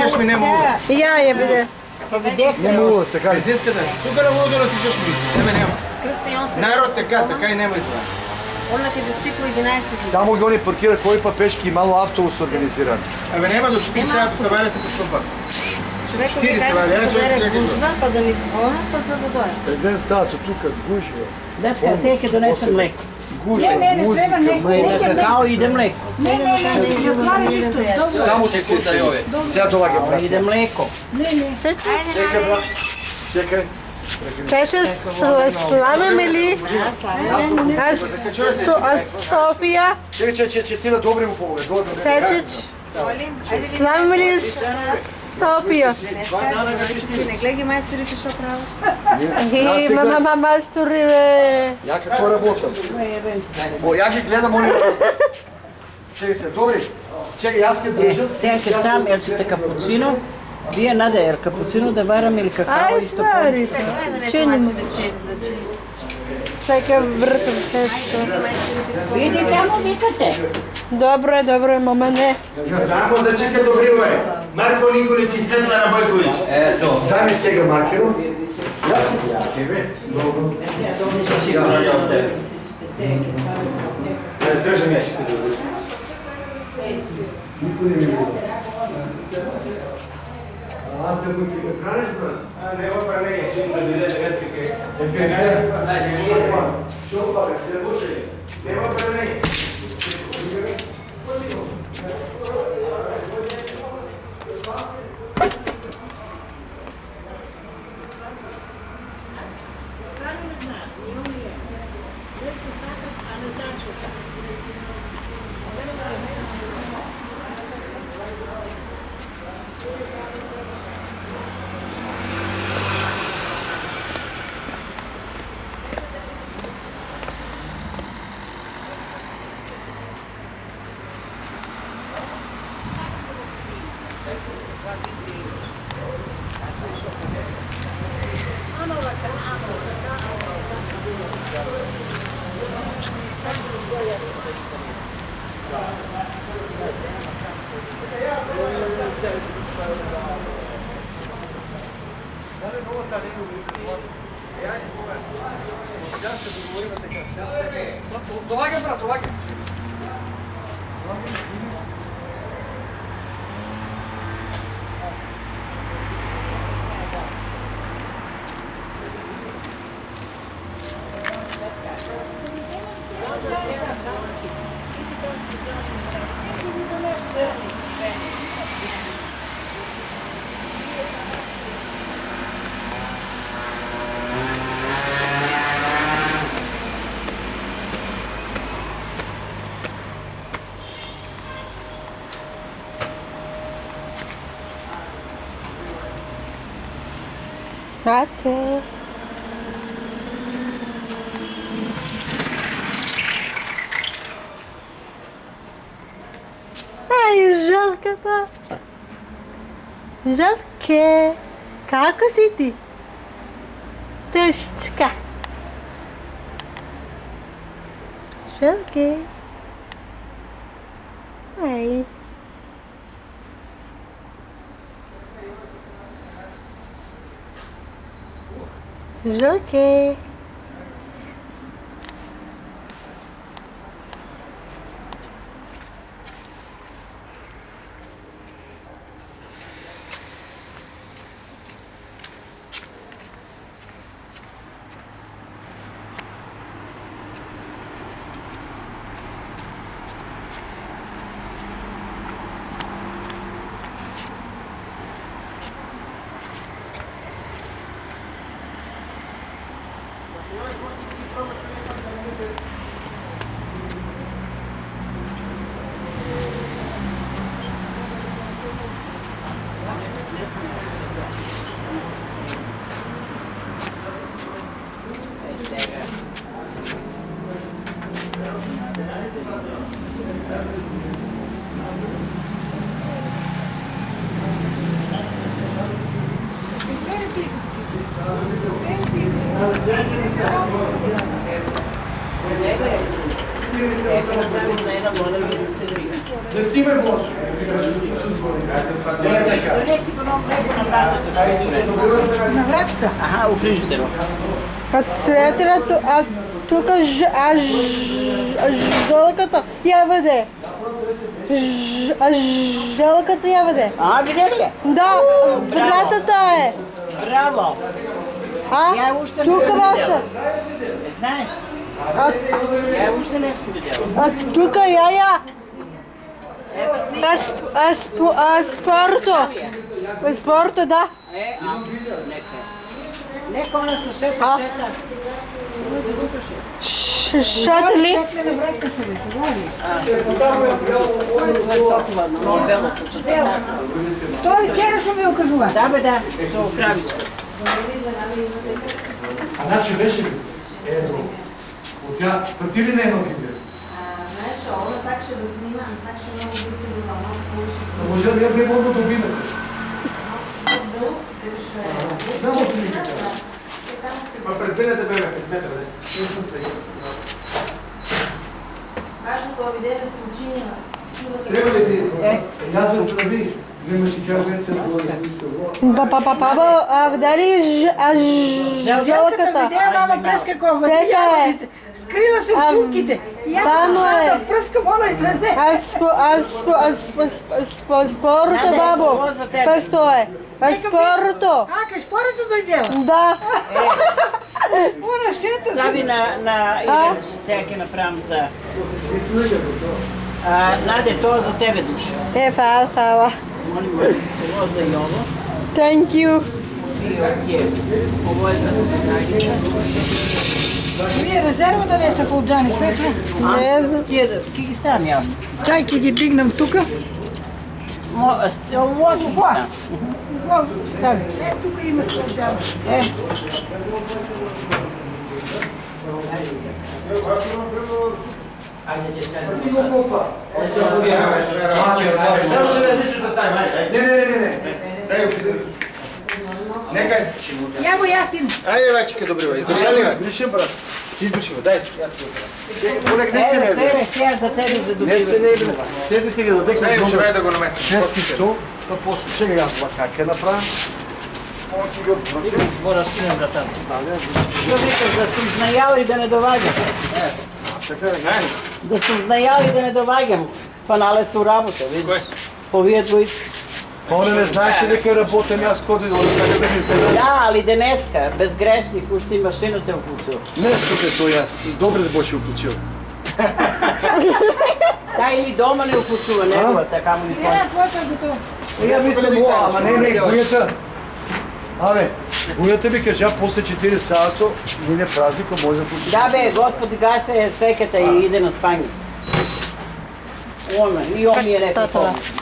тичаш ми нема уло. Ја биде. Нема уло се кај зеската. Тука на уло да тичаш ми. Тебе нема. Крстион се. Народ така и нема изгледа. Она ќе да стипо 11. Таму ги они паркираат кој па пешки и мало автобус организиран. Абе нема до 4 сата се валя се поступа. Човекот ќе кај да се собере гужва, па да ни звонат, па за да дојде. Еден сат од тука гужва. Деска, сега ќе донесем млеко. Гужва, музика. Какао иде млеко. Таму ќе се чуи. Сега доаѓа брат. Иде млеко. Чекај. Сега ще сламем или? А Софија? Чекај, ти да добри му помога. Сега ще сламем или Софија? Не гледај мајсторите што прават. Мама мајстори бе. Ја како работам? Ја ги гледам они. Чекај се, добри. Чекај, јас ќе држам. Сега ќе ставам елчета капуцино. Вие наде капуцино да варам или какао Ај, исто. ствари. Чини. Чекай, вртам се. Види таму викате. Добро е, мама не. Здраво да чека добри бе. Марко Николич и Светлана Бојковиќ. Ето. Дај ми сега маркерот. Држам ја. Нема пране, че да биде еспике. Шопа, се слушај. Нема пране. Доаѓа брат, доаѓа. Grazie. Ай, Željkата. Željke, kako si ti? Teščka. Željke. Ай. Željke. Не снимај блочко. Донеси го много леко на вратата, що е човек. На вратата. Аха, у фриждера. Kad svetra, a тук жълката я веде. Жълката я веде. А, видя ли я? Да, вратата е. Браво! А? Я още не Тук съм баша. видяла. Не знаеш? А, Я още не съм видяла. а тук я. Еба сни. Спорто. Спорто, да. Нека. Нека она се шета, А? шета. Шатли. На вратка се вижда, Това е толкова, много белото, че това Той вчера ще ми окажува. Да, бе, да. То кравичка. А значи беше ли? Ето. От тя пъти ли не е много бе? Знаеш, ona сакаше да снима, сакаше много близко до дома, повече Може да не мога да обидете. дълг се беше. Само си ми кажа. Ма предвидете бе, предвидете бе. Важно кога видеме случайно. Трябва ли ти? Я се здрави. Нема си тя вече се говори. Баба, видели Жълката жълката? видеа мама през какво върти Тека е. ябълите. Скрила се в сумките. И аз Само е. да пръскам, она излезе. Спорто, бабо. Песто е. Спорто. А, къде спорето дойдела? Да. Она шета се. Стави на Ирен, сега ќе направим за... Наде, то за тебе душа. Хвала. Молим, това за Йово. Thank you. Ovo je za Nagita. Вие резерва да не са полджани светло. Не знам. Ки ги ставам я? Чайки ги дигнам тука. Ovo ги ставам. Стави. Тук има полджани. Само ще да мислиш да ставим, айде. Не. Дай, нека. Я го ясим. Айде, бачка, добре, бе. Издържали, бе. Гришим, брат. Ти изключи го, дай. Аз ти го Олег, не се не е. Пере, сега за тебе за Не се добива. не е. Седите ги да Дай, декна ще да го наместим. шведски стол, pa после. Чекай аз това как е направя. Моки го отвърти. Мора да скинем вратата. Що викаш, да съм знаял и да не довагам? Така е, гай. Да съм знаял и да не довагам. Фанале су работа, Кой? видиш. Повие двоица. Поне не знаеше дека работам аз коди, да сега да ми следа. Да, али денеска, безгрешник, уште и машината е оклучил. Не супе тој аз. Добре да беше укучил. Та и дома не оклучува неговата, камо ни спомня. Твоята е готова. Я мислам, ама не, гујата. Абе, гујата ми кажа после 4 сато, мине празник, може да почне. Да бе, Господи гаси е свеката и иде на спање. Она, и он ми е рекao to.